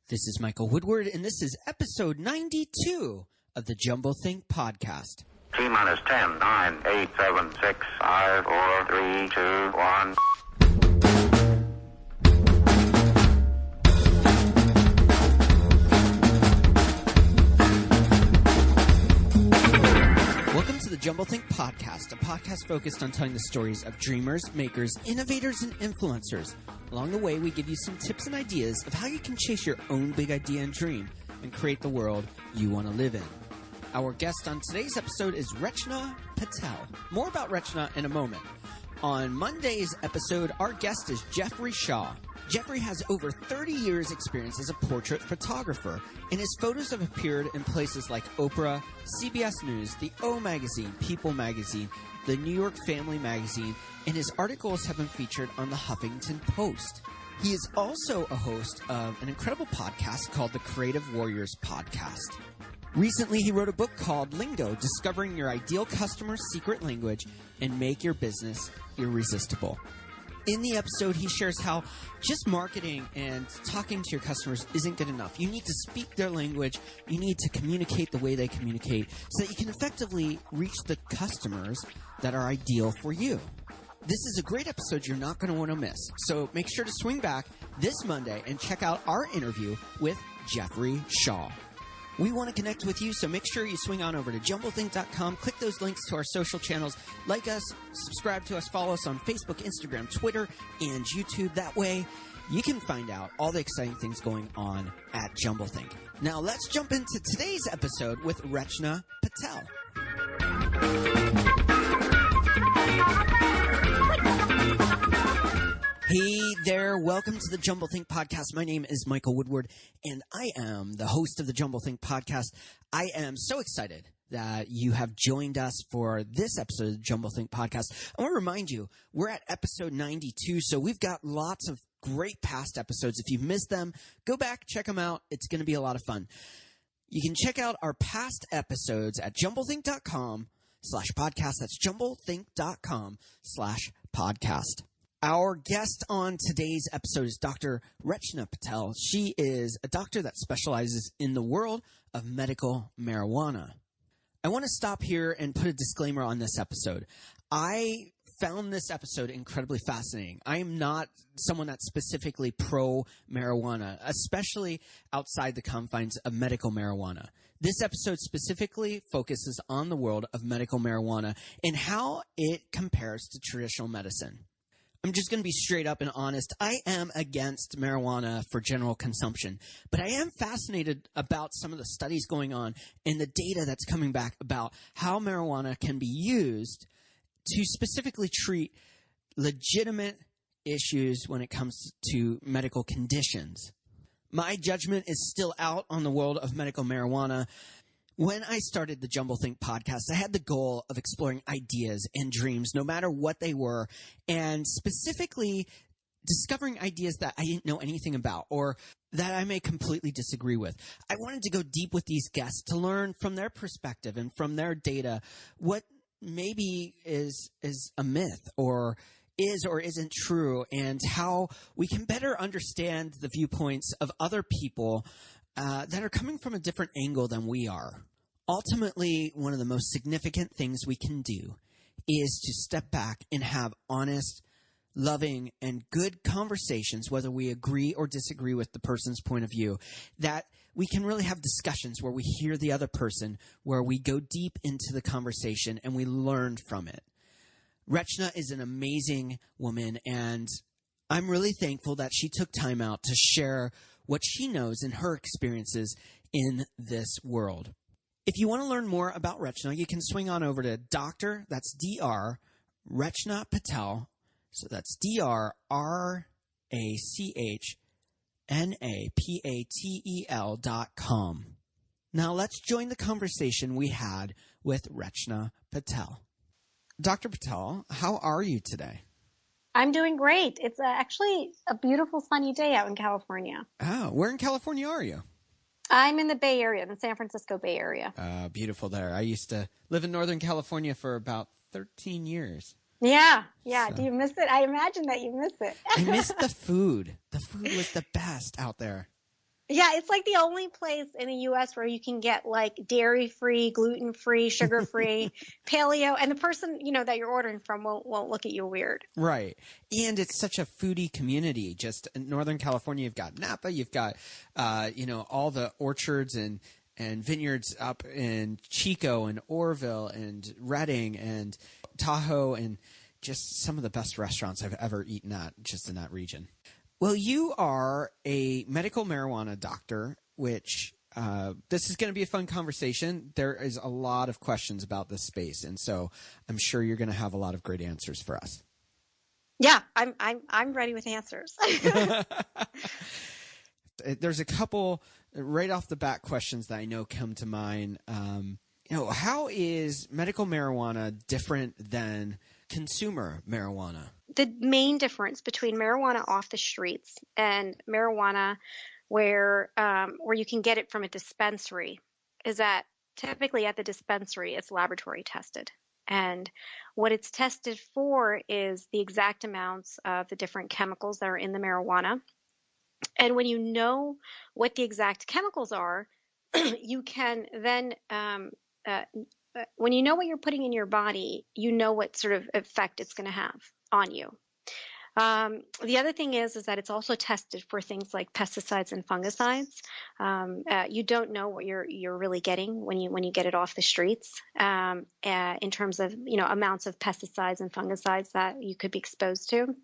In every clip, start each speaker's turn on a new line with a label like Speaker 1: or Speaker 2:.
Speaker 1: This is Michael Woodward, and this is episode 92 of the Jumblethink podcast.
Speaker 2: T-minus 10, 9, 8, 7, 6, 5, 4, 3, 2, 1.
Speaker 1: Welcome to the Jumblethink podcast, a podcast focused on telling the stories of dreamers, makers, innovators, and influencers. Along the way, we give you some tips and ideas of how you can chase your own big idea and dream and create the world you want to live in. Our guest on today's episode is Rachna Patel. More about Rachna in a moment. On Monday's episode, our guest is Jeffrey Shaw. Jeffrey has over 30 years' experience as a portrait photographer, and his photos have appeared in places like Oprah, CBS News, the O Magazine, People Magazine, the New York Family Magazine, and his articles have been featured on the Huffington Post. He is also a host of an incredible podcast called the Creative Warriors Podcast. Recently, he wrote a book called Lingo, Discovering Your Ideal Customer's Secret Language and Make Your Business Irresistible. In the episode, he shares how just marketing and talking to your customers isn't good enough. You need to speak their language. You need to communicate the way they communicate so that you can effectively reach the customers that are ideal for you. This is a great episode you're not going to want to miss. So make sure to swing back this Monday and check out our interview with Jeffrey Shaw. We want to connect with you, so make sure you swing on over to jumblethink.com, click those links to our social channels, like us, subscribe to us, follow us on Facebook, Instagram, Twitter, and YouTube. That way, you can find out all the exciting things going on at Jumblethink. Now, let's jump into today's episode with Rachna Patel. Hey there, welcome to the Jumblethink podcast. My name is Michael Woodward, and I am the host of the Jumblethink podcast. I am so excited that you have joined us for this episode of the Jumblethink podcast. I want to remind you, we're at episode 92, so we've got lots of great past episodes. If you've missed them, go back, check them out. It's going to be a lot of fun. You can check out our past episodes at jumblethink.com/podcast. That's jumblethink.com/podcast. Our guest on today's episode is Dr. Rachna Patel. She is a doctor that specializes in the world of medical marijuana. I want to stop here and put a disclaimer on this episode. I found this episode incredibly fascinating. I am not someone that's specifically pro-marijuana, especially outside the confines of medical marijuana. This episode specifically focuses on the world of medical marijuana and how it compares to traditional medicine. I'm just going to be straight up and honest. I am against marijuana for general consumption, but I am fascinated about some of the studies going on and the data that's coming back about how marijuana can be used to specifically treat legitimate issues when it comes to medical conditions. My judgment is still out on the world of medical marijuana. When I started the Jumblethink podcast, I had the goal of exploring ideas and dreams, no matter what they were, and specifically discovering ideas that I didn't know anything about or that I may completely disagree with. I wanted to go deep with these guests to learn from their perspective and from their data what maybe is a myth or is or isn't true, and how we can better understand the viewpoints of other people that are coming from a different angle than we are. Ultimately, one of the most significant things we can do is to step back and have honest, loving, and good conversations, whether we agree or disagree with the person's point of view, that we can really have discussions where we hear the other person, where we go deep into the conversation and we learn from it. Rachna is an amazing woman, and I'm really thankful that she took time out to share what she knows and her experiences in this world. If you want to learn more about Rachna, you can swing on over to that's Dr. Rachna Patel. So that's DrRachnaPatel.com. Now let's join the conversation we had with Rachna Patel. Dr. Patel, how are you today?
Speaker 3: I'm doing great. It's actually a beautiful sunny day out in California.
Speaker 1: Oh, where in California are you?
Speaker 3: I'm in the Bay Area, the San Francisco Bay Area.
Speaker 1: Beautiful there. I used to live in Northern California for about 13 years.
Speaker 3: Yeah. So. Do you miss it? I imagine that you miss it.
Speaker 1: I miss the food. The food was the best out there.
Speaker 3: Yeah, it's like the only place in the U.S. where you can get like dairy-free, gluten-free, sugar-free, paleo, and the person, that you're ordering from won't look at you weird.
Speaker 1: Right. And it's such a foodie community. Just in Northern California, you've got Napa, you've got, all the orchards and vineyards up in Chico and Oroville and Redding and Tahoe, and just some of the best restaurants I've ever eaten at just in that region. Well, you are a medical marijuana doctor, which this is going to be a fun conversation. There is a lot of questions about this space, and so I'm sure you're going to have a lot of great answers for us.
Speaker 3: Yeah, I'm ready with answers.
Speaker 1: There's a couple right off the bat questions that I know come to mind. How is medical marijuana different than consumer marijuana?
Speaker 3: The main difference between marijuana off the streets and marijuana where you can get it from a dispensary is that typically at the dispensary it's laboratory tested. And what it's tested for is the exact amounts of the different chemicals that are in the marijuana. And when you know what the exact chemicals are, you can then when you know what you're putting in your body, you know what sort of effect it's going to have on you. The other thing is that it's also tested for things like pesticides and fungicides. You don't know what you're really getting when you get it off the streets in terms of amounts of pesticides and fungicides that you could be exposed to.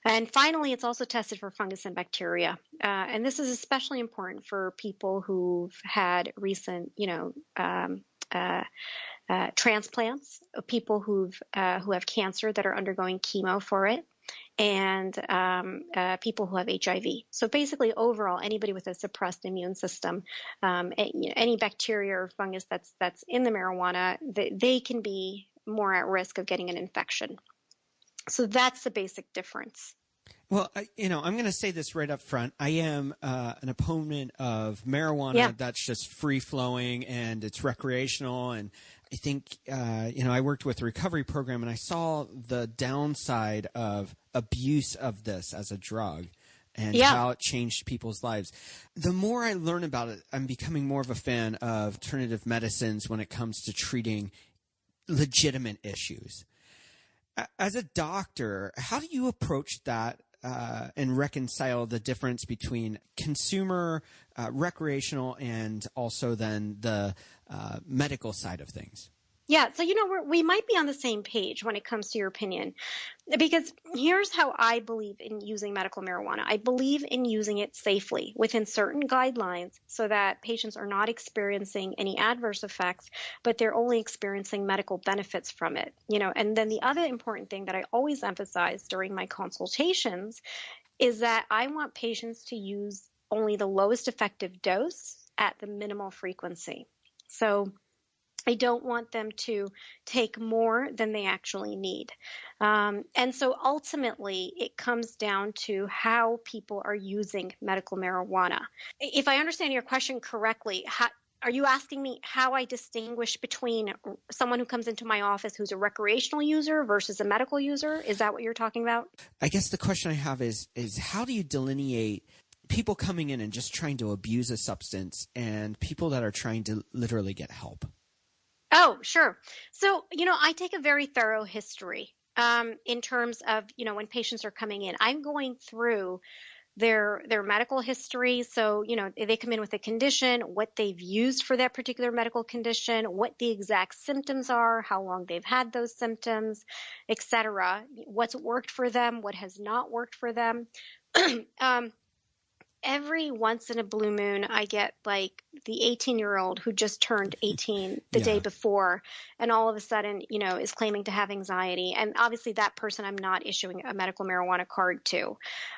Speaker 3: And finally, it's also tested for fungus and bacteria. And this is especially important for people who've had recent transplants, people who have cancer that are undergoing chemo for it, and people who have HIV. So basically, overall, anybody with a suppressed immune system, any bacteria or fungus that's in the marijuana, they can be more at risk of getting an infection. So that's the basic difference.
Speaker 1: Well, I'm going to say this right up front. I am an opponent of marijuana that's just free flowing and it's recreational. And I think, I worked with a recovery program and I saw the downside of abuse of this as a drug and how it changed people's lives. The more I learn about it, I'm becoming more of a fan of alternative medicines when it comes to treating legitimate issues. As a doctor, how do you approach that and reconcile the difference between consumer, recreational, and also then the medical side of things?
Speaker 3: Yeah, so we might be on the same page when it comes to your opinion, because here's how I believe in using medical marijuana. I believe in using it safely within certain guidelines so that patients are not experiencing any adverse effects, but they're only experiencing medical benefits from it. And then the other important thing that I always emphasize during my consultations is that I want patients to use only the lowest effective dose at the minimal frequency. So I don't want them to take more than they actually need. And so ultimately, it comes down to how people are using medical marijuana. If I understand your question correctly, are you asking me how I distinguish between someone who comes into my office who's a recreational user versus a medical user? Is that what you're talking about?
Speaker 1: I guess the question I have is how do you delineate people coming in and just trying to abuse a substance and people that are trying to literally get help?
Speaker 3: Oh, sure. So, I take a very thorough history in terms of, when patients are coming in. I'm going through their medical history. So, they come in with a condition, what they've used for that particular medical condition, what the exact symptoms are, how long they've had those symptoms, et cetera, what's worked for them, what has not worked for them. Every once in a blue moon, I get like the 18-year-old who just turned 18 the day before, and all of a sudden, is claiming to have anxiety. And obviously that person I'm not issuing a medical marijuana card to.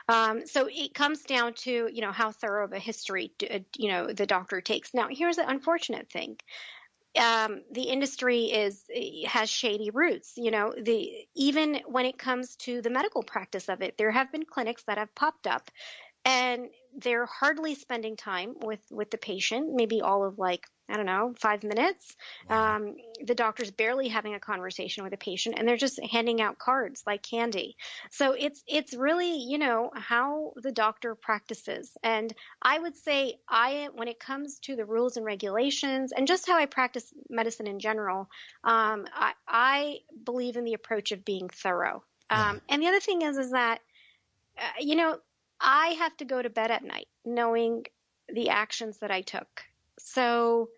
Speaker 3: So it comes down to, how thorough of a history, the doctor takes. Now, here's the unfortunate thing. The industry has shady roots, even when it comes to the medical practice of it. There have been clinics that have popped up and they're hardly spending time with the patient, maybe all of 5 minutes.
Speaker 1: Wow.
Speaker 3: The doctor's barely having a conversation with the patient, and they're just handing out cards like candy. So it's really, how the doctor practices. And I would say when it comes to the rules and regulations and just how I practice medicine in general, I believe in the approach of being thorough.
Speaker 1: Yeah.
Speaker 3: And the other thing is that, you know, I have to go to bed at night knowing the actions that I took. So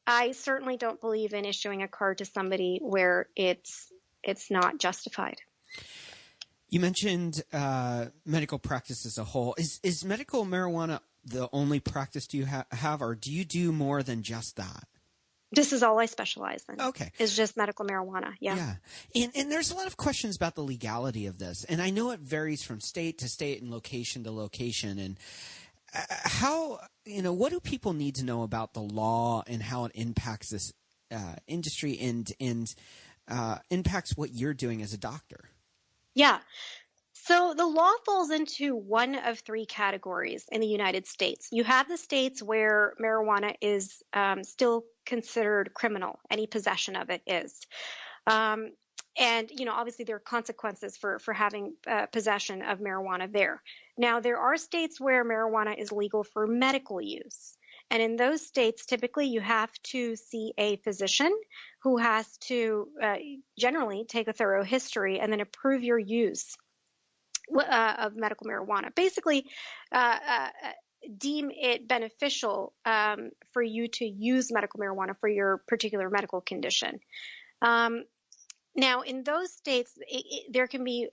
Speaker 3: I certainly don't believe in issuing a card to somebody where it's not justified.
Speaker 1: You mentioned medical practice as a whole. Is medical marijuana the only practice you have, or do you do more than just that?
Speaker 3: This is all I specialize in.
Speaker 1: Okay.
Speaker 3: Is just medical marijuana. Yeah.
Speaker 1: Yeah. And there's a lot of questions about the legality of this. And I know it varies from state to state and location to location. And what do people need to know about the law and how it impacts this industry and impacts what you're doing as a doctor?
Speaker 3: Yeah. So the law falls into one of three categories in the United States. You have the states where marijuana is still considered criminal. Any possession of it is. And, obviously there are consequences for having possession of marijuana there. Now, there are states where marijuana is legal for medical use. And in those states, typically you have to see a physician who has to generally take a thorough history and then approve your use of medical marijuana. Basically, deem it beneficial for you to use medical marijuana for your particular medical condition. Now, in those states, there can be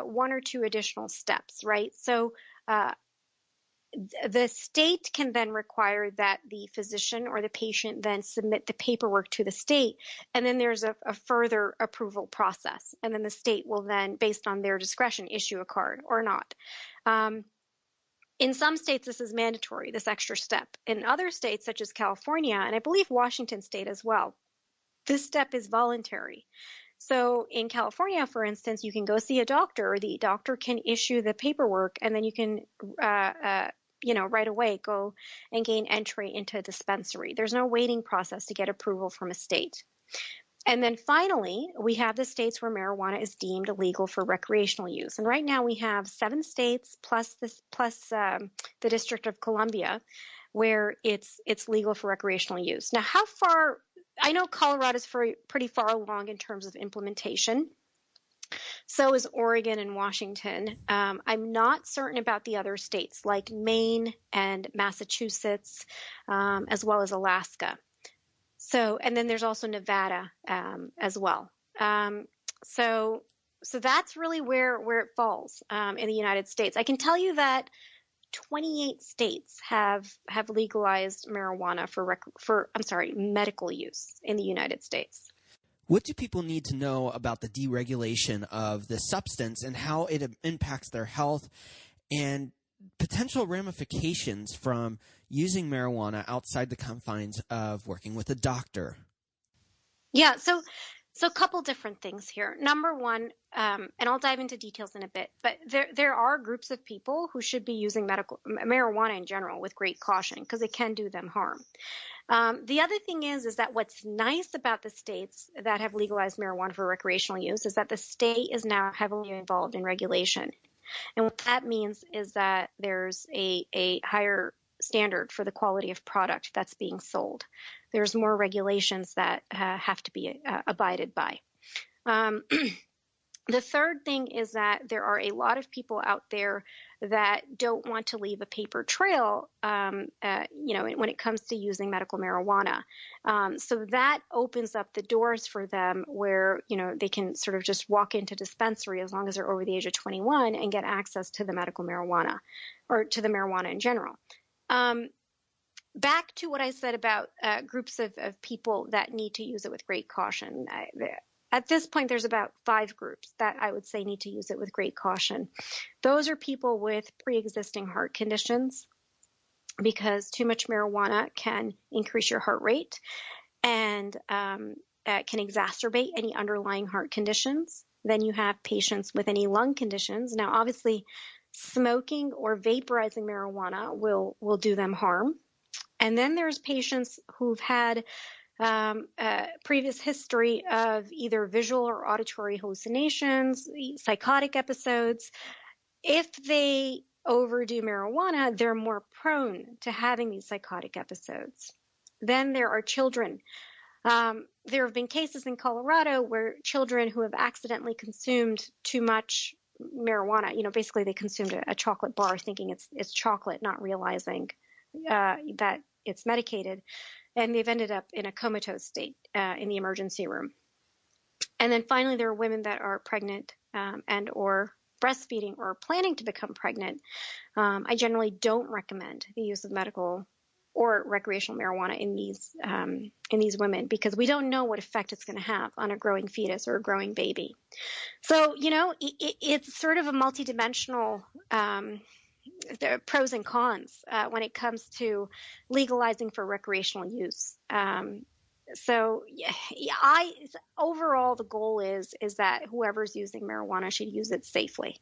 Speaker 3: one or two additional steps, right? So the state can then require that the physician or the patient then submit the paperwork to the state, and then there's a further approval process. And then the state will then, based on their discretion, issue a card or not. In some states, this is mandatory, this extra step. In other states, such as California, and I believe Washington State as well, this step is voluntary. So in California, for instance, you can go see a doctor. The doctor can issue the paperwork, and then you can, right away go and gain entry into a dispensary. There's no waiting process to get approval from a state. And then finally, we have the states where marijuana is deemed illegal for recreational use. And right now we have 7 states plus the District of Columbia where it's legal for recreational use. Now, how far? I know Colorado's pretty far along in terms of implementation. So is Oregon and Washington. I'm not certain about the other states like Maine and Massachusetts, as well as Alaska. So, and then there's also Nevada as well. So that's really where it falls in the United States. I can tell you that 28 states have legalized marijuana for medical use in the United States.
Speaker 1: What do people need to know about the deregulation of the substance and how it impacts their health and potential ramifications from using marijuana outside the confines of working with a doctor?
Speaker 3: Yeah, so a couple different things here. Number one, and I'll dive into details in a bit, but there are groups of people who should be using marijuana in general with great caution because it can do them harm. The other thing is that what's nice about the states that have legalized marijuana for recreational use is that the state is now heavily involved in regulation. And what that means is that there's a higher standard for the quality of product that's being sold. There's more regulations that have to be abided by. The third thing is that there are a lot of people out there that don't want to leave a paper trail, when it comes to using medical marijuana. So that opens up the doors for them where, they can sort of just walk into dispensary as long as they're over the age of 21 and get access to the medical marijuana or to the marijuana in general. Back to what I said about groups of people that need to use it with great caution. At this point, there's about 5 groups that I would say need to use it with great caution. Those are people with pre-existing heart conditions, because too much marijuana can increase your heart rate and can exacerbate any underlying heart conditions. Then you have patients with any lung conditions. Now, obviously, smoking or vaporizing marijuana will do them harm. And then there's patients who've had previous history of either visual or auditory hallucinations, psychotic episodes. If they overdo marijuana, they're more prone to having these psychotic episodes. Then there are children. There have been cases in Colorado where children who have accidentally consumed too much marijuana, basically they consumed a chocolate bar thinking it's chocolate, not realizing that it's medicated, and they've ended up in a comatose state in the emergency room. And then finally, there are women that are pregnant and or breastfeeding or planning to become pregnant. I generally don't recommend the use of medical or recreational marijuana in these women because we don't know what effect it's going to have on a growing fetus or a growing baby. So, it's sort of a multidimensional the pros and cons when it comes to legalizing for recreational use. Overall, the goal is that whoever's using marijuana should use it safely.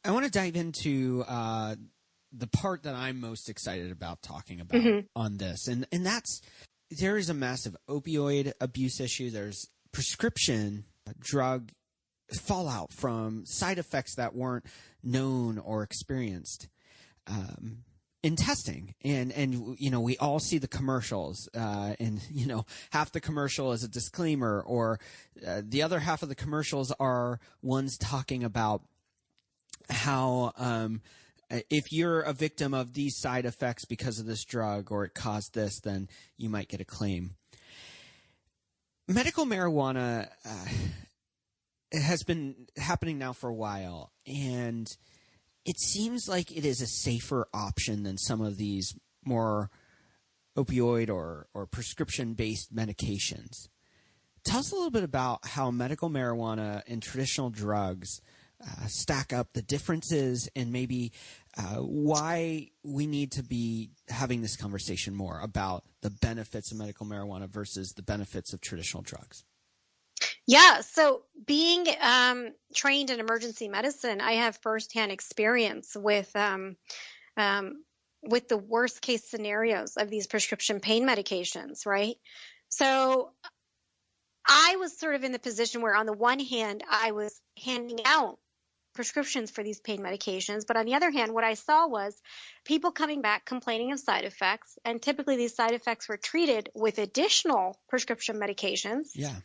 Speaker 1: I want to dive into the part that I'm most excited about talking about on this, and that's there is a massive opioid abuse issue. There's prescription drug fallout from side effects that weren't known or experienced in testing, and we all see the commercials, and half the commercial is a disclaimer, or the other half of the commercials are ones talking about how if you're a victim of these side effects because of this drug or it caused this, then you might get a claim. Medical marijuana has been happening now for a while, and it seems like it is a safer option than some of these more opioid or prescription-based medications. Tell us a little bit about how medical marijuana and traditional drugs stack up, the differences, and maybe why we need to be having this conversation more about the benefits of medical marijuana versus the benefits of traditional drugs.
Speaker 3: Yeah, so being trained in emergency medicine, I have firsthand experience with the worst case scenarios of these prescription pain medications, right? So I was sort of in the position where on the one hand, I was handing out prescriptions for these pain medications, but on the other hand, what I saw was people coming back complaining of side effects, and typically these side effects were treated with additional prescription medications.
Speaker 1: Yeah.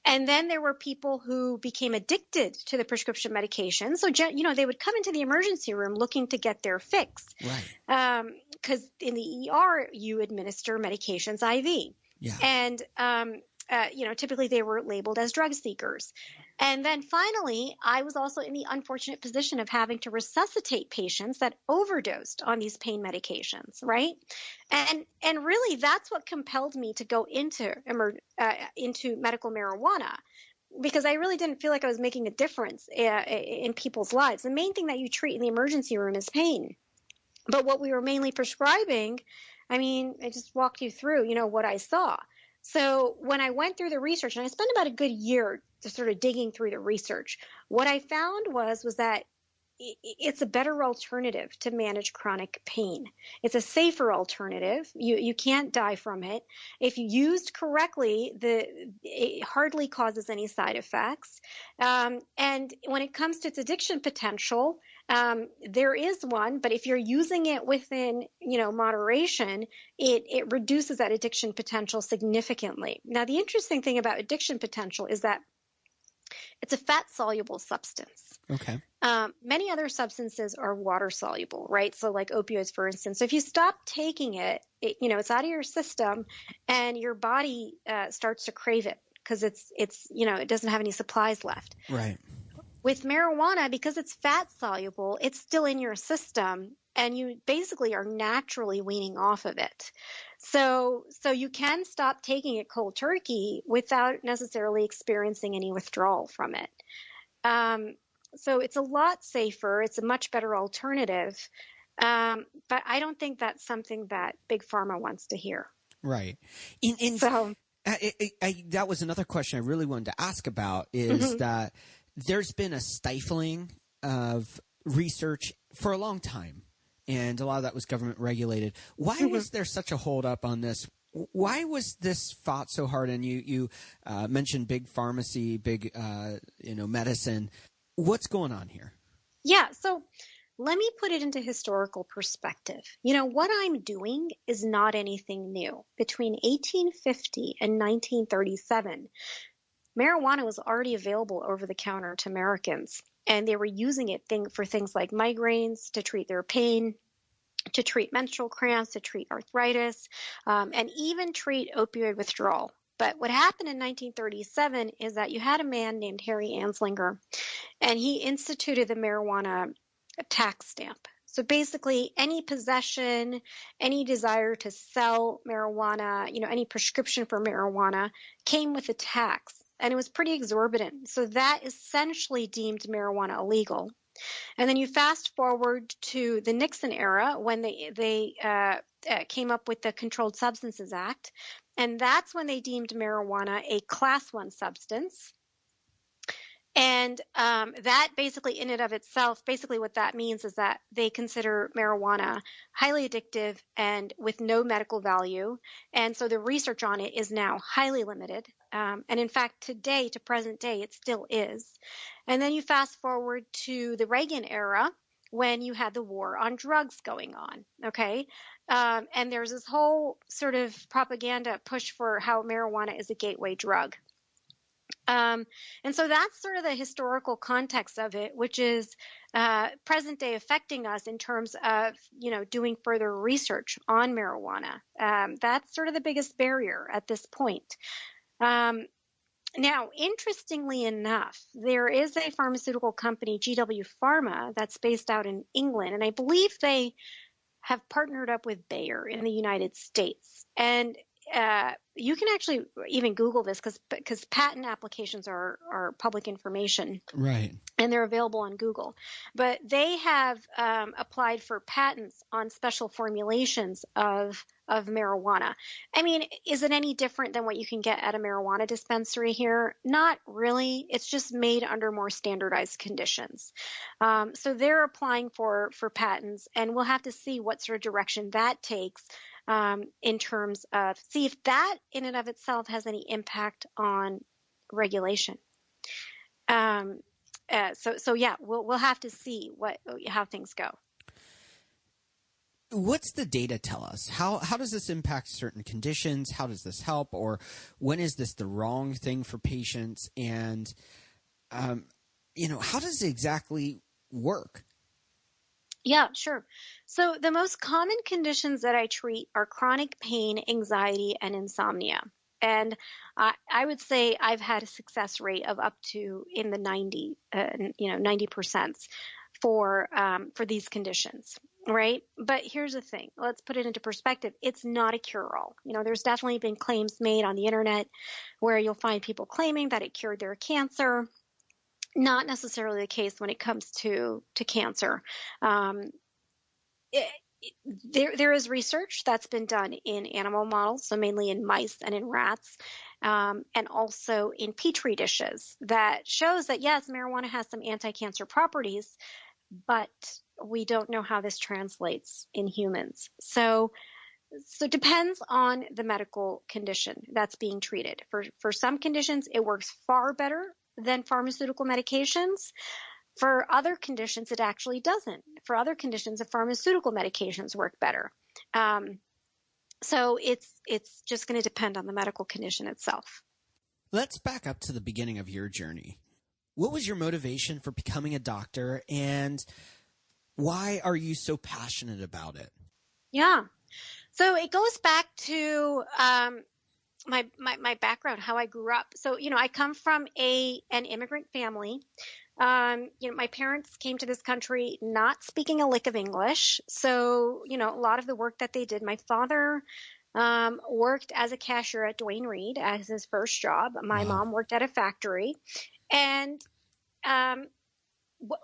Speaker 3: And then there were people who became addicted to the prescription medication. So, they would come into the emergency room looking to get their fix.
Speaker 1: Right.
Speaker 3: Because in the ER, you administer medications IV.
Speaker 1: Yeah.
Speaker 3: And, typically they were labeled as drug seekers. And then finally, I was also in the unfortunate position of having to resuscitate patients that overdosed on these pain medications, right? And really, that's what compelled me to go into medical marijuana, because I really didn't feel like I was making a difference in people's lives. The main thing that you treat in the emergency room is pain. But what we were mainly prescribing, I just walked you through, what I saw. So when I went through the research, and I spent about a good year to sort of digging through the research, what I found was that it's a better alternative to manage chronic pain. It's a safer alternative. You can't die from it. If you used correctly, it hardly causes any side effects. And when it comes to its addiction potential, there is one, but if you're using it within, moderation, it reduces that addiction potential significantly. Now, the interesting thing about addiction potential is that it's a fat-soluble substance.
Speaker 1: Okay.
Speaker 3: Many other substances are water-soluble, right? So like opioids, for instance. So if you stop taking it, it's out of your system, and your body starts to crave it because it doesn't have any supplies left.
Speaker 1: Right.
Speaker 3: With marijuana, because it's fat-soluble, it's still in your system, and you basically are naturally weaning off of it. So you can stop taking it cold turkey without necessarily experiencing any withdrawal from it. So it's a lot safer. It's a much better alternative. But I don't think that's something that Big Pharma wants to hear.
Speaker 1: Right. That was another question I really wanted to ask about is that there's been a stifling of research for a long time, and a lot of that was government regulated. Why was there such a hold up on this? Why was this fought so hard? And you mentioned big pharmacy, big medicine. What's going on here?
Speaker 3: Yeah, so let me put it into historical perspective. What I'm doing is not anything new. Between 1850 and 1937, marijuana was already available over the counter to Americans, and they were using it for things like migraines, to treat their pain, to treat menstrual cramps, to treat arthritis, and even treat opioid withdrawal. But what happened in 1937 is that you had a man named Harry Anslinger, and he instituted the marijuana tax stamp. So basically, any possession, any desire to sell marijuana, any prescription for marijuana came with a tax, and it was pretty exorbitant. So that essentially deemed marijuana illegal. And then you fast forward to the Nixon era when they came up with the Controlled Substances Act, and that's when they deemed marijuana a Class 1 substance. And that basically in and of itself, basically what that means is that they consider marijuana highly addictive and with no medical value. And so the research on it is now highly limited. And in fact, today, to present day, it still is. And then you fast forward to the Reagan era when you had the war on drugs going on, okay? And there's this whole sort of propaganda push for how marijuana is a gateway drug. And so that's sort of the historical context of it, which is present day affecting us in terms of, doing further research on marijuana. That's sort of the biggest barrier at this point. Now, interestingly enough, there is a pharmaceutical company, GW Pharma, that's based out in England, and I believe they have partnered up with Bayer in the United States. And you can actually even Google this because patent applications are public information.
Speaker 1: Right.
Speaker 3: And they're available on Google. But they have applied for patents on special formulations of marijuana. I mean, is it any different than what you can get at a marijuana dispensary here? Not really. It's just made under more standardized conditions. So they're applying for patents, and we'll have to see what sort of direction that takes in terms of see if that in and of itself has any impact on regulation. So yeah, we'll have to see how things go.
Speaker 1: What's the data tell us? How does this impact certain conditions? How does this help? Or when is this the wrong thing for patients? And, how does it exactly work?
Speaker 3: Yeah, sure. So the most common conditions that I treat are chronic pain, anxiety, and insomnia. And I would say I've had a success rate of up to in the 90% for these conditions, right? But here's the thing. Let's put it into perspective. It's not a cure-all. There's definitely been claims made on the internet where you'll find people claiming that it cured their cancer. Not necessarily the case when it comes to cancer. There is research that's been done in animal models, so mainly in mice and in rats, and also in petri dishes that shows that, yes, marijuana has some anti-cancer properties, but we don't know how this translates in humans. So it depends on the medical condition that's being treated. For some conditions, it works far better than pharmaceutical medications. For other conditions, it actually doesn't. For other conditions, the pharmaceutical medications work better. So it's just going to depend on the medical condition itself.
Speaker 1: Let's back up to the beginning of your journey. What was your motivation for becoming a doctor, and why are you so passionate about it?
Speaker 3: Yeah. So it goes back to my background, how I grew up. So, I come from an immigrant family. My parents came to this country not speaking a lick of English. So, a lot of the work that they did, my father worked as a cashier at Duane Reade as his first job. My mom worked at a factory. And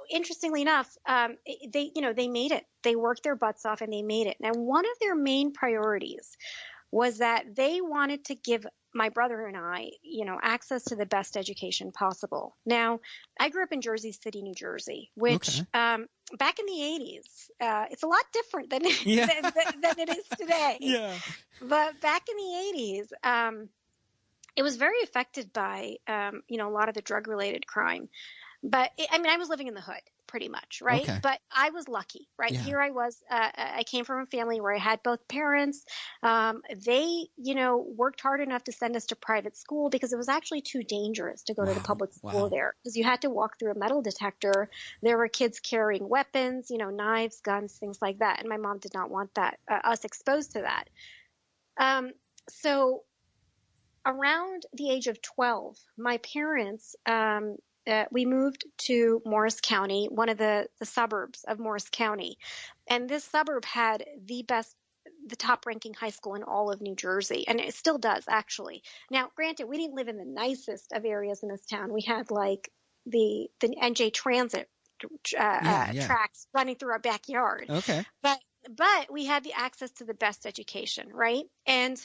Speaker 3: interestingly enough, they made it. They worked their butts off and they made it. And one of their main priorities was that they wanted to give my brother and I, access to the best education possible. Now, I grew up in Jersey City, New Jersey, which back in the 80s, it's a lot different than, than it is today.
Speaker 1: Yeah.
Speaker 3: But back in the 80s, it was very affected by, a lot of the drug-related crime. But I was living in the hood pretty much, right?
Speaker 1: Okay.
Speaker 3: But I was lucky, right?
Speaker 1: Yeah.
Speaker 3: Here I was, I came from a family where I had both parents. They, worked hard enough to send us to private school because it was actually too dangerous to go to the public school there, because you had to walk through a metal detector. There were kids carrying weapons, knives, guns, things like that. And my mom did not want that, us exposed to that. So around the age of 12, my parents, we moved to Morris County, one of the suburbs of Morris County. And this suburb had the top ranking high school in all of New Jersey. And it still does, actually. Now, granted, we didn't live in the nicest of areas in this town. We had like the NJ Transit tracks running through our backyard.
Speaker 1: Okay.
Speaker 3: But we had the access to the best education, right? And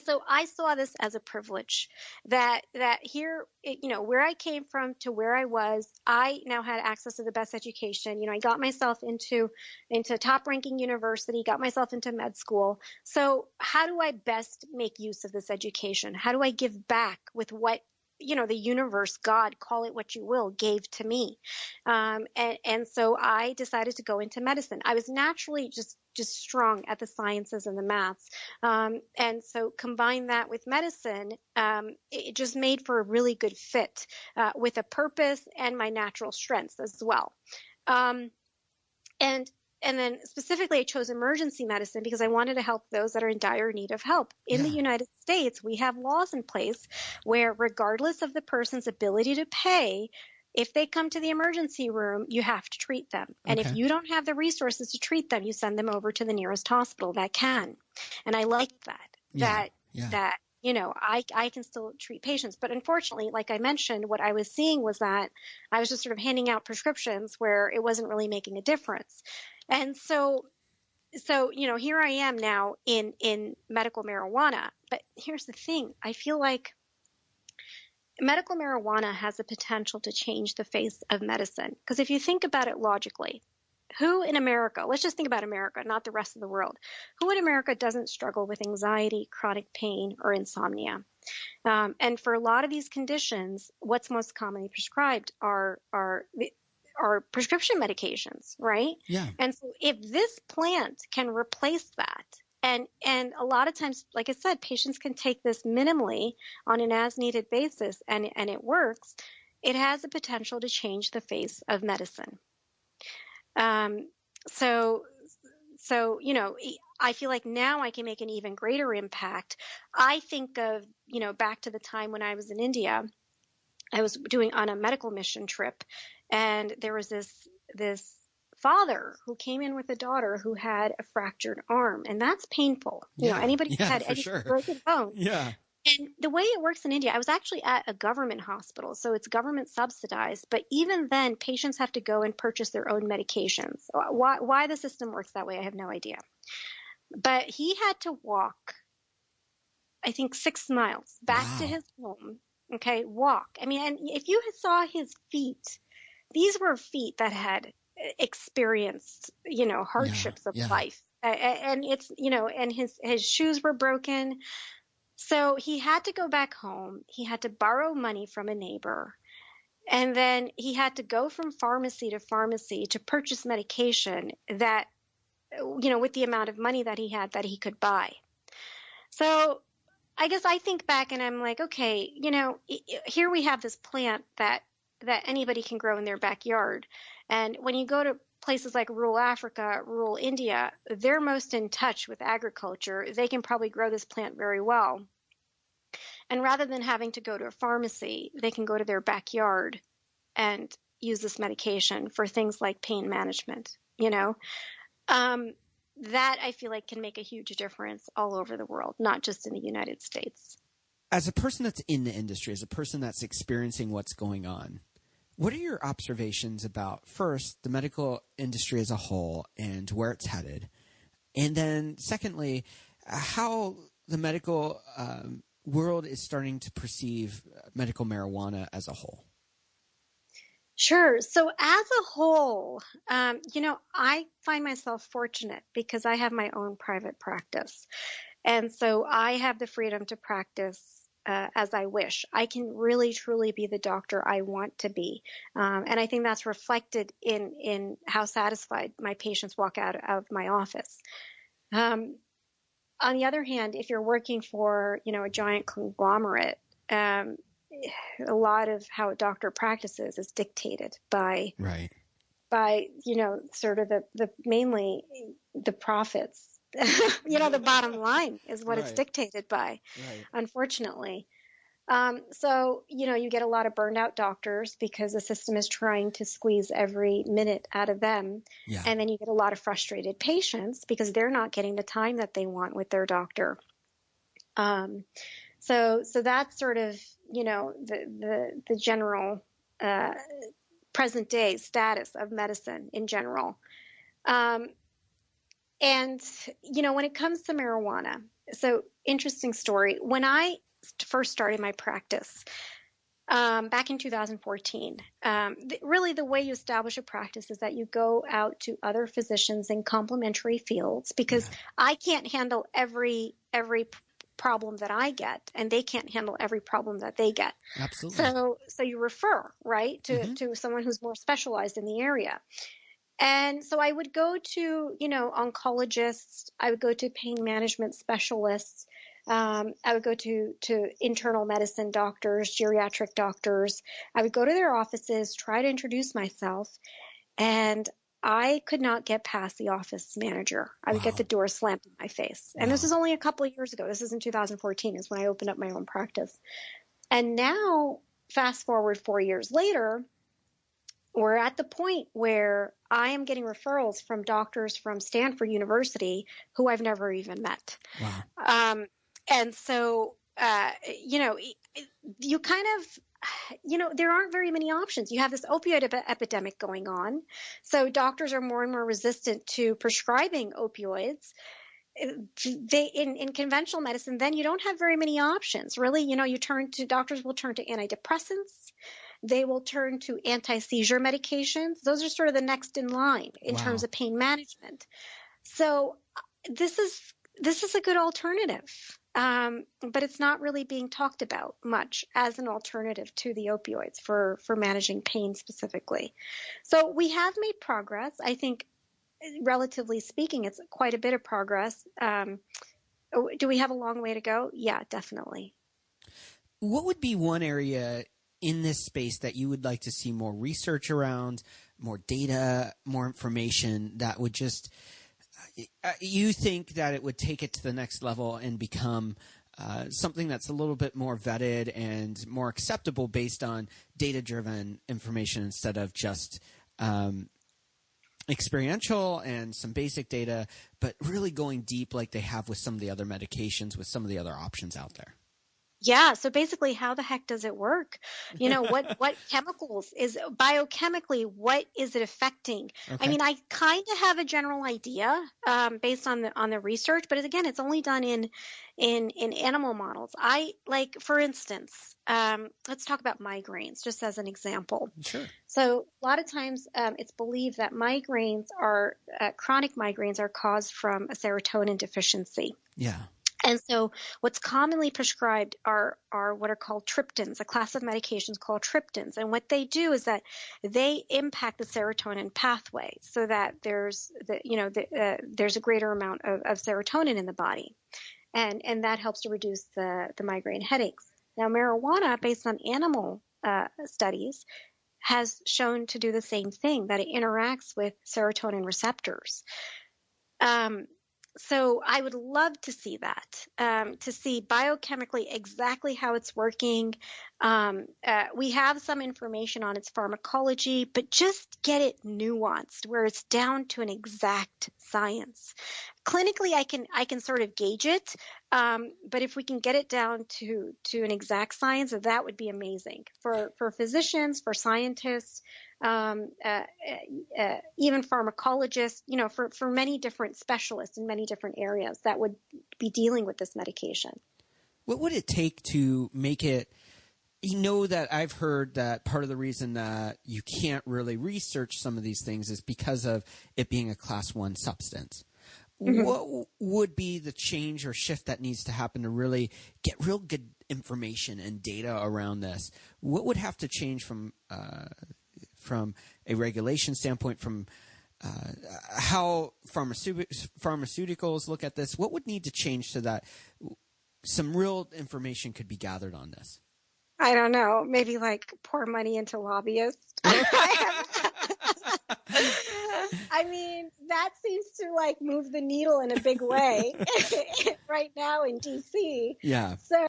Speaker 3: so I saw this as a privilege that here, where I came from to where I was, I now had access to the best education. I got myself into top ranking university, got myself into med school. So how do I best make use of this education? How do I give back with what, the universe, God, call it what you will, gave to me? And so I decided to go into medicine. I was naturally just strong at the sciences and the maths. And so combine that with medicine, it just made for a really good fit, with a purpose and my natural strengths as well. And then specifically, I chose emergency medicine because I wanted to help those that are in dire need of help. In the United States, we have laws in place where regardless of the person's ability to pay, if they come to the emergency room, you have to treat them. And if you don't have the resources to treat them, you send them over to the nearest hospital that can. And I like that, I can still treat patients. But unfortunately, like I mentioned, what I was seeing was that I was just sort of handing out prescriptions where it wasn't really making a difference. And so, here I am now in medical marijuana. But here's the thing. I feel like medical marijuana has the potential to change the face of medicine. Because if you think about it logically, who in America, let's just think about America, not the rest of the world, who in America doesn't struggle with anxiety, chronic pain, or insomnia? And for a lot of these conditions, what's most commonly prescribed are prescription medications, right?
Speaker 1: Yeah.
Speaker 3: And so if this plant can replace that, and a lot of times, like I said, patients can take this minimally on an as-needed basis, and it works, it has the potential to change the face of medicine. So I feel like now I can make an even greater impact. I think of, back to the time when I was in India. I was on a medical mission trip, and there was this father who came in with a daughter who had a fractured arm, and that's painful. Anybody who's had any broken bone.
Speaker 1: Yeah.
Speaker 3: And the way it works in India, I was actually at a government hospital, so it's government subsidized. But even then, patients have to go and purchase their own medications. Why the system works that way, I have no idea. But he had to walk, I think, 6 miles back to his home. Okay, walk. And if you saw his feet, these were feet that had experienced, hardships of life. And it's, and his shoes were broken. So he had to go back home. He had to borrow money from a neighbor. And then he had to go from pharmacy to pharmacy to purchase medication that, with the amount of money that he had that he could buy. So I guess I think back and I'm like, okay, here we have this plant that anybody can grow in their backyard. And when you go to places like rural Africa, rural India, they're most in touch with agriculture. They can probably grow this plant very well. And rather than having to go to a pharmacy, they can go to their backyard and use this medication for things like pain management, that I feel like can make a huge difference all over the world, not just in the United States.
Speaker 1: As a person that's in the industry, as a person that's experiencing what's going on, what are your observations about, first, the medical industry as a whole and where it's headed? And then secondly, how the medical world is starting to perceive medical marijuana as a whole.
Speaker 3: Sure. So as a whole, I find myself fortunate because I have my own private practice. And so I have the freedom to practice as I wish. I can really, truly be the doctor I want to be. And I think that's reflected in how satisfied my patients walk out of my office. On the other hand, if you're working for, a giant conglomerate, a lot of how a doctor practices is dictated by sort of the mainly the profits. The bottom line is what it's dictated by, unfortunately. So you get a lot of burned out doctors because the system is trying to squeeze every minute out of them.
Speaker 1: Yeah.
Speaker 3: And then you get a lot of frustrated patients because they're not getting the time that they want with their doctor. So that's sort of, the general present day status of medicine in general. And, when it comes to marijuana, so interesting story. When I first started my practice back in 2014, really the way you establish a practice is that you go out to other physicians in complementary fields because I can't handle every problem that I get, and they can't handle every problem that they get.
Speaker 1: Absolutely.
Speaker 3: So you refer, right, to someone who's more specialized in the area. And so I would go to, oncologists, I would go to pain management specialists, I would go to internal medicine doctors, geriatric doctors. I would go to their offices, try to introduce myself, and I could not get past the office manager. I would get the door slammed in my face. And this is only a couple of years ago. This is in 2014 is when I opened up my own practice. And now, fast forward 4 years later, we're at the point where I am getting referrals from doctors from Stanford University who I've never even met.
Speaker 1: Wow.
Speaker 3: And so, you kind of, there aren't very many options. You have this opioid epidemic going on. So doctors are more and more resistant to prescribing opioids. In conventional medicine, then you don't have very many options. Really, doctors will turn to antidepressants. They will turn to anti-seizure medications. Those are sort of the next in line in terms of pain management. So this is a good alternative. But it's not really being talked about much as an alternative to the opioids for managing pain specifically. So we have made progress. I think, relatively speaking, it's quite a bit of progress. Do we have a long way to go? Yeah, definitely.
Speaker 1: What would be one area in this space that you would like to see more research around, more data, more information that would just you think that it would take it to the next level and become something that's a little bit more vetted and more acceptable based on data-driven information instead of just experiential and some basic data, but really going deep like they have with some of the other medications, with some of the other options out there?
Speaker 3: Yeah. So basically, how the heck does it work? What chemicals is biochemically, what is it affecting?
Speaker 1: Okay.
Speaker 3: I mean, I kind of have a general idea based on the research, but again, it's only done in animal models. For instance, let's talk about migraines, just as an example.
Speaker 1: Sure.
Speaker 3: So a lot of times it's believed that chronic migraines are caused from a serotonin deficiency.
Speaker 1: Yeah.
Speaker 3: And so what's commonly prescribed are what are called triptans, a class of medications called triptans. And what they do is that they impact the serotonin pathway so that there's a greater amount of serotonin in the body. And that helps to reduce the migraine headaches. Now, marijuana, based on animal studies, has shown to do the same thing, that it interacts with serotonin receptors. So I would love to see that, to see biochemically exactly how it's working. We have some information on its pharmacology, but just get it nuanced where it's down to an exact science. Clinically, I can sort of gauge it, but if we can get it down to an exact science, that would be amazing for physicians, for scientists. even pharmacologists, for many different specialists in many different areas that would be dealing with this medication.
Speaker 1: What would it take to make it? That I've heard that part of the reason that you can't really research some of these things is because of it being a class 1 substance. Mm-hmm. What would be the change or shift that needs to happen to really get real good information and data around this? What would have to change from a regulation standpoint, from how pharmaceuticals look at this? What would need to change so that some real information could be gathered on this?
Speaker 3: I don't know. Maybe like pour money into lobbyists. I mean, that seems to like move the needle in a big way right now in DC.
Speaker 1: Yeah.
Speaker 3: So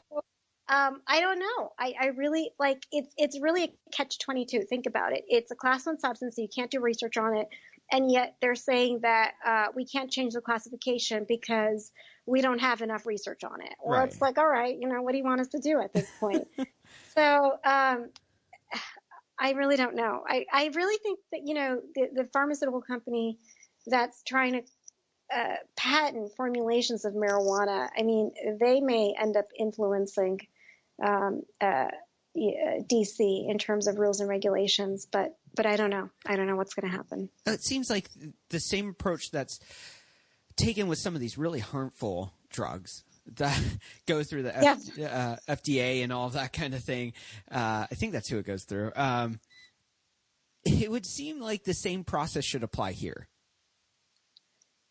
Speaker 3: I don't know. I really like it's really a catch-22. Think about it. It's a class 1 substance, so you can't do research on it. And yet they're saying that we can't change the classification because we don't have enough research on it. Well, right. It's like, all right, what do you want us to do at this point? So I really don't know. I really think that, the pharmaceutical company that's trying to patent formulations of marijuana, I mean, they may end up influencing DC in terms of rules and regulations, but I don't know. I don't know what's going to happen.
Speaker 1: It seems like the same approach that's taken with some of these really harmful drugs that go through the FDA and all that kind of thing. I think that's who it goes through. It would seem like the same process should apply here.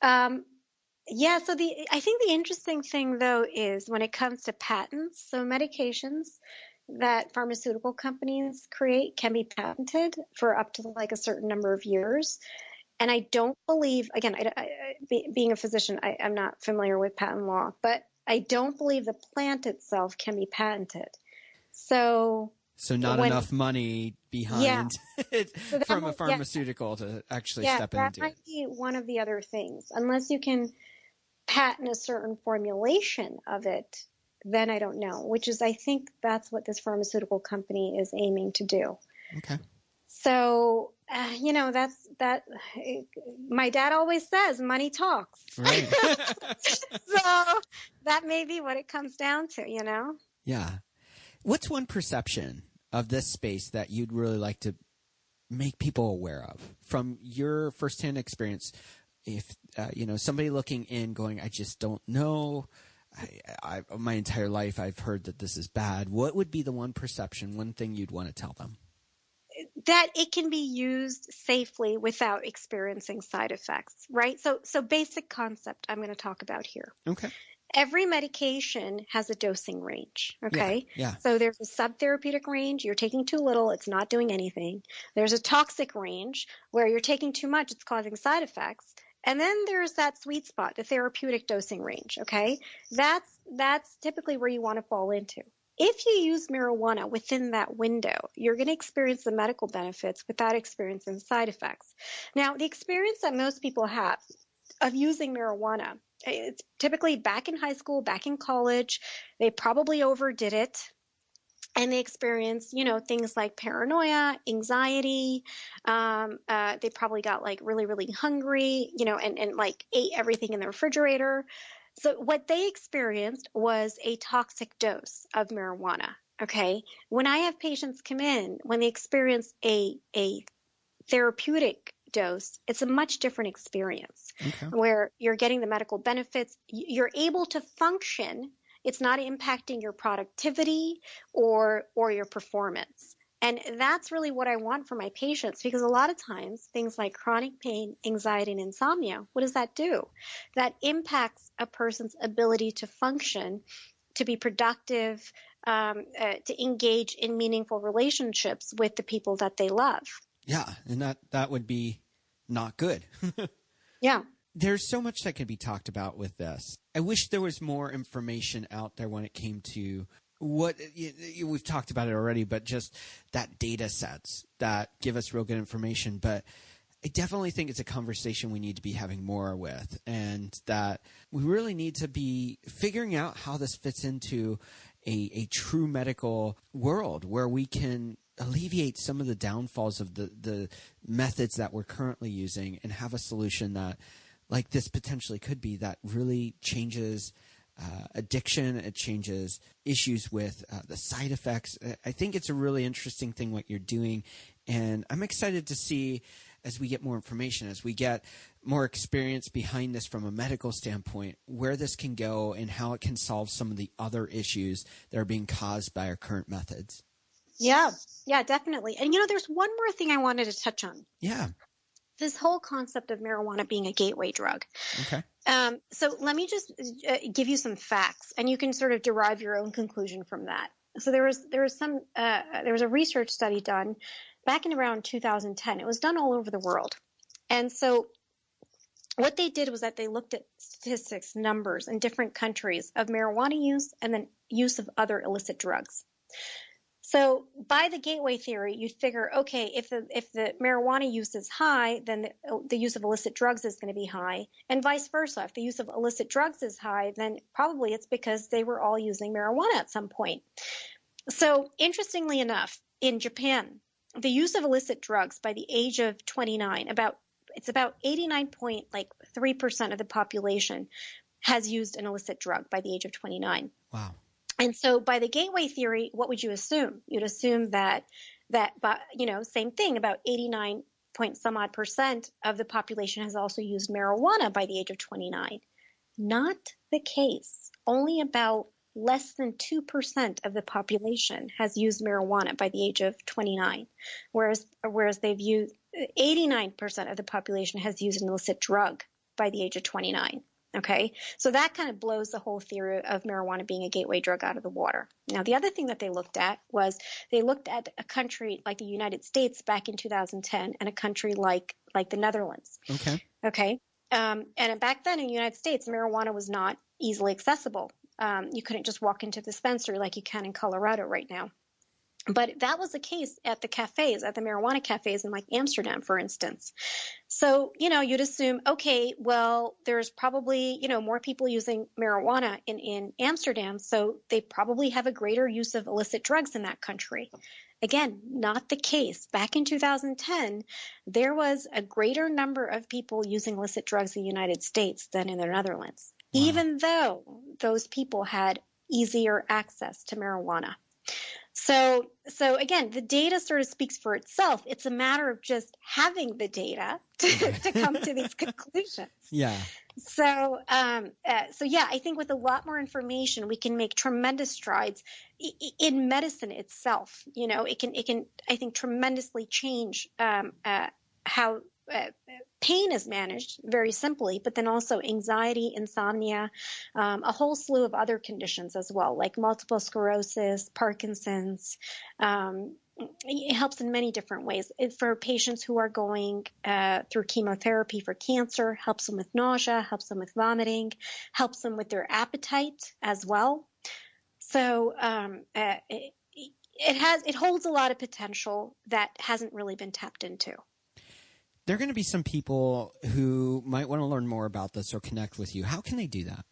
Speaker 3: Yeah. So I think the interesting thing though is when it comes to patents, so medications that pharmaceutical companies create can be patented for up to like a certain number of years. And I don't believe, again, being a physician, I'm not familiar with patent law, but I don't believe the plant itself can be patented. So
Speaker 1: not enough money behind it from a pharmaceutical to actually step into it.
Speaker 3: That might be one of the other things. Unless you can patent a certain formulation of it, then I don't know, which is, I think that's what this pharmaceutical company is aiming to do.
Speaker 1: Okay.
Speaker 3: So, that my dad always says, money talks.
Speaker 1: Right.
Speaker 3: So that may be what it comes down to,
Speaker 1: Yeah. What's one perception of this space that you'd really like to make people aware of from your firsthand experience? If, somebody looking in going, I just don't know. I my entire life I've heard that this is bad. What would be the one perception, one thing you'd want to tell them?
Speaker 3: That it can be used safely without experiencing side effects, right? So basic concept I'm going to talk about here.
Speaker 1: Okay.
Speaker 3: Every medication has a dosing range, okay?
Speaker 1: Yeah.
Speaker 3: So there's a subtherapeutic range. You're taking too little, it's not doing anything. There's a toxic range where you're taking too much, it's causing side effects. And then there's that sweet spot, the therapeutic dosing range, okay? That's typically where you want to fall into. If you use marijuana within that window, you're going to experience the medical benefits without experiencing side effects. Now, the experience that most people have of using marijuana, it's typically back in high school, back in college. They probably overdid it. And they experience, things like paranoia, anxiety. They probably got like really, really hungry, and like ate everything in the refrigerator. So what they experienced was a toxic dose of marijuana. Okay. When I have patients come in, when they experience a therapeutic dose, it's a much different experience.
Speaker 1: Okay. Where
Speaker 3: you're getting the medical benefits. You're able to function. It's not impacting your productivity or your performance. And that's really what I want for my patients, because a lot of times things like chronic pain, anxiety, and insomnia, what does that do? That impacts a person's ability to function, to be productive, to engage in meaningful relationships with the people that they love.
Speaker 1: Yeah, and that would be not good.
Speaker 3: Yeah.
Speaker 1: There's so much that could be talked about with this. I wish there was more information out there when it came to what we've talked about it already, but just that data sets that give us real good information. But I definitely think it's a conversation we need to be having more with, and that we really need to be figuring out how this fits into a true medical world where we can alleviate some of the downfalls of the methods that we're currently using and have a solution that, like this potentially could be, that really changes addiction, it changes issues with the side effects. I think it's a really interesting thing what you're doing, and I'm excited to see as we get more information, as we get more experience behind this from a medical standpoint, where this can go and how it can solve some of the other issues that are being caused by our current methods.
Speaker 3: Yeah, definitely. And, there's one more thing I wanted to touch on.
Speaker 1: Yeah.
Speaker 3: This whole concept of marijuana being a gateway drug.
Speaker 1: Okay.
Speaker 3: So let me just give you some facts, and you can sort of derive your own conclusion from that. So there was a research study done back in around 2010. It was done all over the world. And so what they did was that they looked at statistics, numbers in different countries of marijuana use and then use of other illicit drugs. So by the gateway theory, you'd figure, okay, if the marijuana use is high, then the use of illicit drugs is going to be high, and vice versa. If the use of illicit drugs is high, then probably it's because they were all using marijuana at some point. So interestingly enough, in Japan, the use of illicit drugs by the age of 29, about 89.3% of the population has used an illicit drug by the age of 29.
Speaker 1: Wow.
Speaker 3: And so by the gateway theory, what would you assume? You'd assume that same thing, about 89 point some odd percent of the population has also used marijuana by the age of 29. Not the case. Only about less than 2% of the population has used marijuana by the age of 29, whereas they've used 89% of the population has used an illicit drug by the age of 29. Okay, so that kind of blows the whole theory of marijuana being a gateway drug out of the water. Now, the other thing that they looked at was they looked at a country like the United States back in 2010 and a country like the Netherlands. Okay. And back then in the United States, marijuana was not easily accessible. You couldn't just walk into the dispensary like you can in Colorado right now. But that was the case at the cafes, at the marijuana cafes in like Amsterdam, for instance. So, you'd assume, okay, well, there's probably, more people using marijuana in Amsterdam, so they probably have a greater use of illicit drugs in that country. Again, not the case. Back in 2010, there was a greater number of people using illicit drugs in the United States than in the Netherlands, even though those people had easier access to marijuana. So again, the data sort of speaks for itself. It's a matter of just having the data to come to these conclusions.
Speaker 1: Yeah.
Speaker 3: So yeah, I think with a lot more information, we can make tremendous strides in medicine itself. It can I think tremendously change how pain is managed very simply, but then also anxiety, insomnia, a whole slew of other conditions as well, like multiple sclerosis, Parkinson's. It helps in many different ways. For patients who are going through chemotherapy for cancer, helps them with nausea, helps them with vomiting, helps them with their appetite as well. So it holds a lot of potential that hasn't really been tapped into.
Speaker 1: There are going to be some people who might want to learn more about this or connect with you. How can they do that?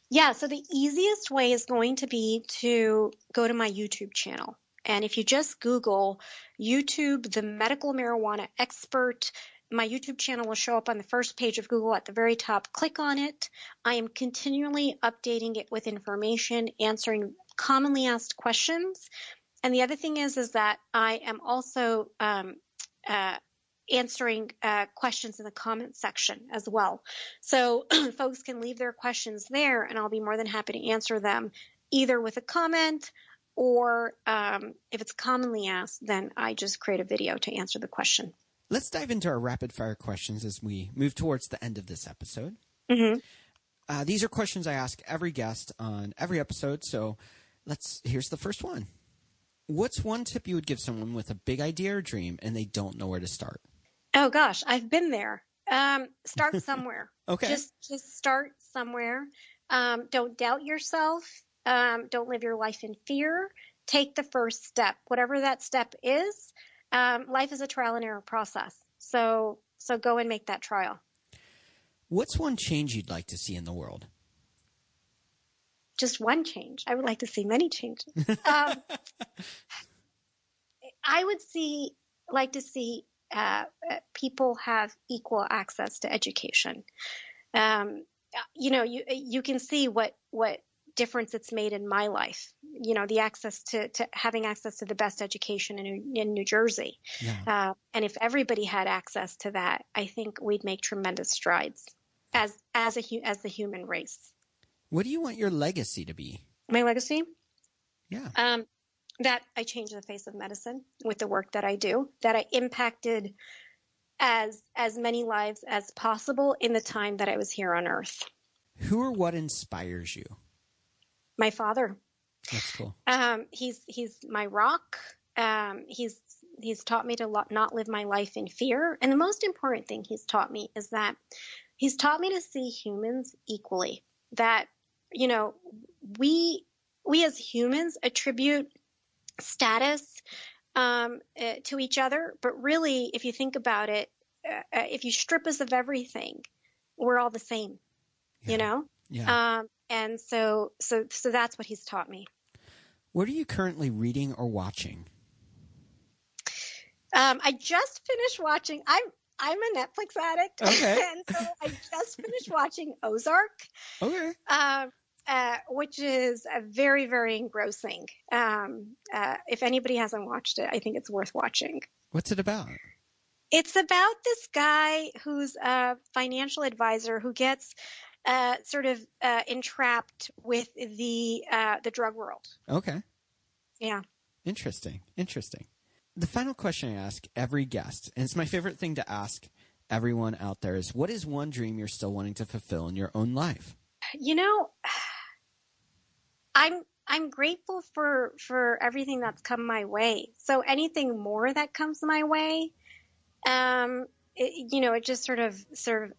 Speaker 3: Yeah, so the easiest way is going to be to go to my YouTube channel. And if you just Google YouTube, the medical marijuana expert, my YouTube channel will show up on the first page of Google at the very top. Click on it. I am continually updating it with information, answering commonly asked questions. And the other thing is that I am also answering questions in the comment section as well. So folks can leave their questions there, and I'll be more than happy to answer them either with a comment or if it's commonly asked, then I just create a video to answer the question.
Speaker 1: Let's dive into our rapid fire questions as we move towards the end of this episode.
Speaker 3: Mm-hmm.
Speaker 1: These are questions I ask every guest on every episode. So here's the first one. What's one tip you would give someone with a big idea or dream and they don't know where to start?
Speaker 3: Oh gosh, I've been there. Start somewhere.
Speaker 1: Okay.
Speaker 3: Just start somewhere. Don't doubt yourself. Don't live your life in fear. Take the first step, whatever that step is. Life is a trial and error process. So go and make that trial.
Speaker 1: What's one change you'd like to see in the world?
Speaker 3: Just one change. I would like to see many changes. I would like to see people have equal access to education. You can see what difference it's made in my life. The access to having access to the best education in New Jersey.
Speaker 1: Yeah.
Speaker 3: And if everybody had access to that, I think we'd make tremendous strides as the human race.
Speaker 1: What do you want your legacy to be?
Speaker 3: My legacy?
Speaker 1: Yeah.
Speaker 3: That I changed the face of medicine with the work that I do, that I impacted as many lives as possible in the time that I was here on Earth.
Speaker 1: Who or what inspires you?
Speaker 3: My father.
Speaker 1: That's cool.
Speaker 3: He's my rock. He's taught me to not live my life in fear. And the most important thing he's taught me is that he's taught me to see humans equally. That, we as humans attribute status to each other, but really, if you think about it, if you strip us of everything, we're all the same.
Speaker 1: Yeah. Yeah.
Speaker 3: And so that's what he's taught me.
Speaker 1: What are you currently reading or watching?
Speaker 3: I just finished watching. I'm a Netflix addict,
Speaker 1: okay.
Speaker 3: And so I just finished watching Ozark.
Speaker 1: Okay.
Speaker 3: Which is very, very engrossing. If anybody hasn't watched it, I think it's worth watching.
Speaker 1: What's it about?
Speaker 3: It's about this guy who's a financial advisor who gets sort of entrapped with the drug world.
Speaker 1: Okay.
Speaker 3: Yeah.
Speaker 1: Interesting. The final question I ask every guest, and it's my favorite thing to ask everyone out there, is what is one dream you're still wanting to fulfill in your own life?
Speaker 3: I'm grateful for everything that's come my way. So anything more that comes my way, it just sort of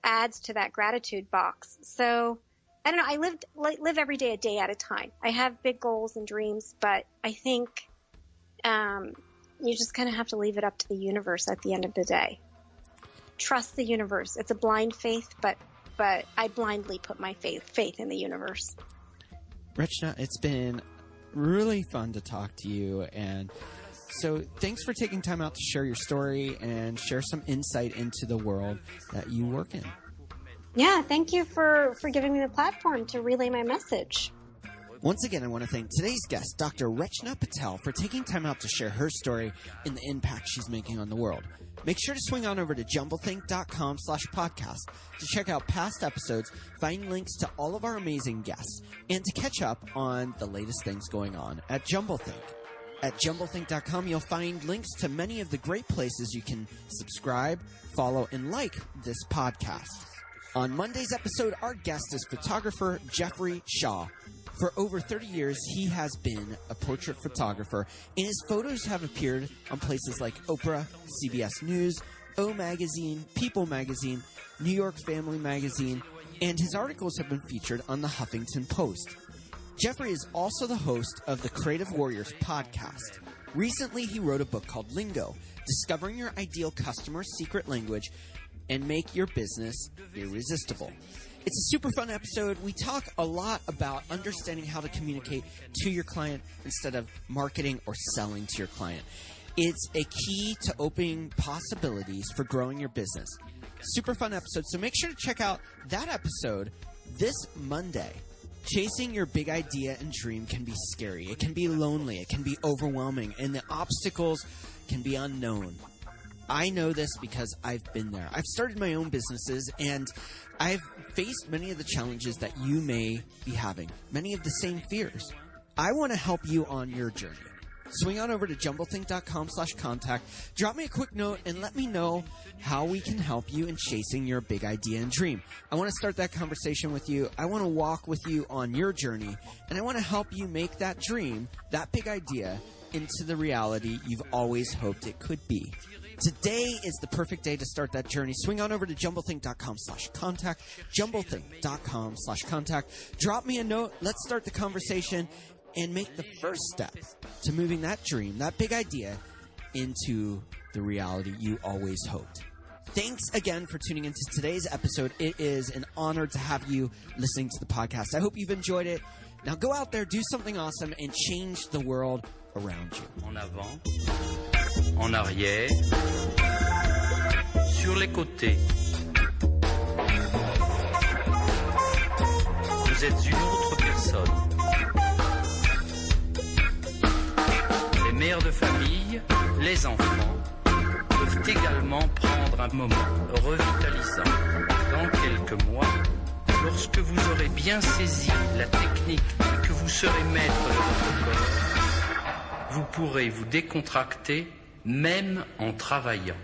Speaker 3: adds to that gratitude box. So I don't know. I live every day a day at a time. I have big goals and dreams, but I think you just kind of have to leave it up to the universe at the end of the day. Trust the universe. It's a blind faith, but I blindly put my faith in the universe.
Speaker 1: Rachna, it's been really fun to talk to you, and so thanks for taking time out to share your story and share some insight into the world that you work in.
Speaker 3: Yeah, thank you for giving me the platform to relay my message.
Speaker 1: Once again, I want to thank today's guest, Dr. Rachna Patel, for taking time out to share her story and the impact she's making on the world. Make sure to swing on over to jumblethink.com/podcast to check out past episodes, find links to all of our amazing guests, and to catch up on the latest things going on at Jumblethink. At jumblethink.com, you'll find links to many of the great places you can subscribe, follow, and like this podcast. On Monday's episode, our guest is photographer Jeffrey Shaw. For over 30 years, he has been a portrait photographer, and his photos have appeared on places like Oprah, CBS News, O Magazine, People Magazine, New York Family Magazine, and his articles have been featured on the Huffington Post. Jeffrey is also the host of the Creative Warriors podcast. Recently, he wrote a book called Lingo, Discovering Your Ideal Customer's Secret Language and Make Your Business Irresistible. It's a super fun episode. We talk a lot about understanding how to communicate to your client instead of marketing or selling to your client. It's a key to opening possibilities for growing your business. Super fun episode. So make sure to check out that episode this Monday. Chasing your big idea and dream can be scary. It can be lonely. It can be overwhelming. And the obstacles can be unknown. I know this because I've been there. I've started my own businesses, and I've faced many of the challenges that you may be having, many of the same fears. I want to help you on your journey. Swing on over to jumblethink.com/contact. Drop me a quick note and let me know how we can help you in chasing your big idea and dream. I want to start that conversation with you. I want to walk with you on your journey, and I want to help you make that dream, that big idea, into the reality you've always hoped it could be. Today is the perfect day to start that journey. Swing on over to jumblethink.com/contact, jumblethink.com/contact. Drop me a note. Let's start the conversation and make the first step to moving that dream, that big idea, into the reality you always hoped. Thanks again for tuning into today's episode. It is an honor to have you listening to the podcast. I hope you've enjoyed it. Now go out there, do something awesome, and change the world around you.
Speaker 4: En avant. en arrière, sur les côtés. Vous êtes une autre personne. Les mères de famille, les enfants, peuvent également prendre un moment revitalisant. Dans quelques mois, lorsque vous aurez bien saisi la technique et que vous serez maître de votre corps, vous pourrez vous décontracter même en travaillant.